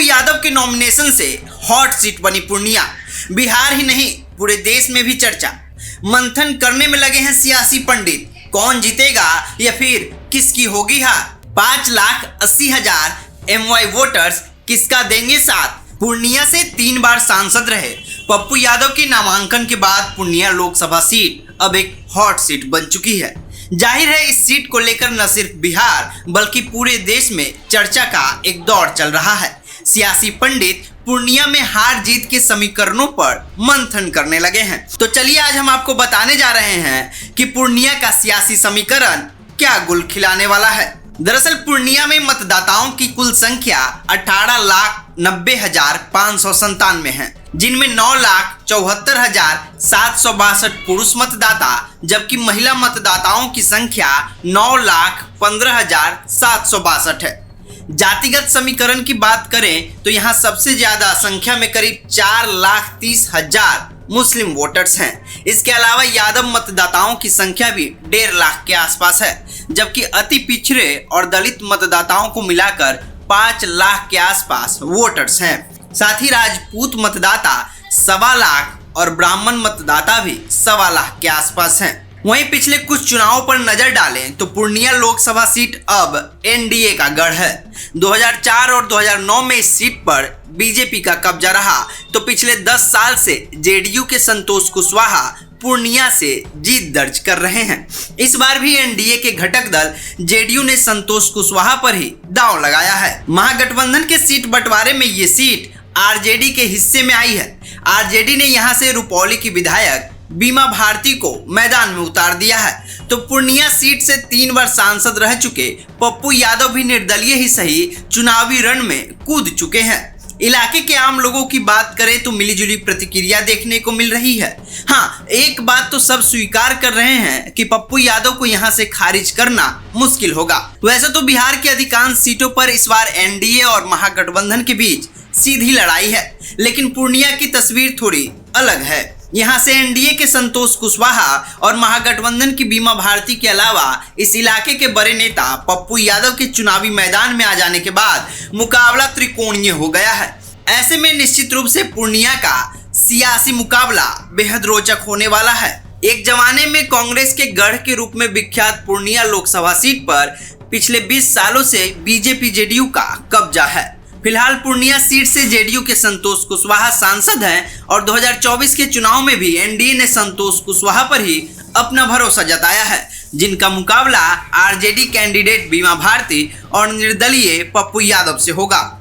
यादव के नॉमिनेशन से hot seat बनी पूर्णिया। बिहार ही नहीं पूरे देश में भी चर्चा। मंथन करने में लगे हैं सियासी पंडित, कौन जीतेगा या फिर किसकी होगी हार। 5,80,000 MY वोटर्स किसका देंगे साथ। पूर्णिया से 3 बार सांसद रहे पप्पू यादव के नामांकन के बाद पूर्णिया लोकसभा सीट अब एक हॉट सीट बन चुकी है। जाहिर है इस सीट को लेकर न सिर्फ बिहार बल्कि पूरे देश में चर्चा का एक दौर चल रहा है। सियासी पंडित पूर्णिया में हार जीत के समीकरणों पर मंथन करने लगे हैं। तो चलिए आज हम आपको बताने जा रहे हैं कि पूर्णिया का सियासी समीकरण क्या गुल खिलाने वाला है। दरअसल पूर्णिया में मतदाताओं की कुल संख्या 18,90,597 है, जिनमें 9,74,762 पुरुष मतदाता जबकि महिला मतदाताओं की संख्या 9,15,762 है। जातिगत समीकरण की बात करें तो यहाँ सबसे ज्यादा संख्या में करीब 4,30,000 मुस्लिम वोटर्स हैं। इसके अलावा यादव मतदाताओं की संख्या भी 1.5 लाख के आसपास है, जबकि अति पिछड़े और दलित मतदाताओं को मिलाकर 5 लाख के आसपास वोटर्स हैं। साथ ही राजपूत मतदाता 1.25 लाख और ब्राह्मण मतदाता भी 1.25 लाख के आसपास हैं। वहीं पिछले कुछ चुनावों पर नजर डालें तो पूर्णिया लोकसभा सीट अब NDA का गढ़ है। 2004 और 2009 में इस सीट पर बीजेपी का कब्जा रहा तो पिछले 10 साल से JDU के संतोष कुशवाहा पूर्णिया से जीत दर्ज कर रहे हैं। इस बार भी NDA के घटक दल JDU ने संतोष कुशवाहा पर ही दांव लगाया है। महागठबंधन के सीट बंटवारे में ये सीट RJD के हिस्से में आई है। RJD ने यहाँ से रुपौली की विधायक बीमा भारती को मैदान में उतार दिया है। तो पूर्णिया सीट से 3 बार सांसद रह चुके पप्पू यादव भी निर्दलीय ही सही चुनावी रण में कूद चुके हैं। इलाके के आम लोगों की बात करें तो मिलीजुली प्रतिक्रिया देखने को मिल रही है। हाँ, एक बात तो सब स्वीकार कर रहे हैं कि पप्पू यादव को यहां से खारिज करना मुश्किल होगा। वैसे तो बिहार की अधिकांश सीटों पर इस बार NDA और महागठबंधन के बीच सीधी लड़ाई है, लेकिन पूर्णिया की तस्वीर थोड़ी अलग है। यहाँ से NDA के संतोष कुशवाहा और महागठबंधन की बीमा भारती के अलावा इस इलाके के बड़े नेता पप्पू यादव के चुनावी मैदान में आ जाने के बाद मुकाबला त्रिकोणीय हो गया है। ऐसे में निश्चित रूप से पूर्णिया का सियासी मुकाबला बेहद रोचक होने वाला है। एक जमाने में कांग्रेस के गढ़ के रूप में विख्यात पूर्णिया लोकसभा सीट पर पिछले 20 सालों से BJP JDU का कब्जा है। फिलहाल पूर्णिया सीट से JDU के संतोष कुशवाहा सांसद हैं और 2024 के चुनाव में भी NDA ने संतोष कुशवाहा पर ही अपना भरोसा जताया है, जिनका मुकाबला RJD कैंडिडेट बीमा भारती और निर्दलीय पप्पू यादव से होगा।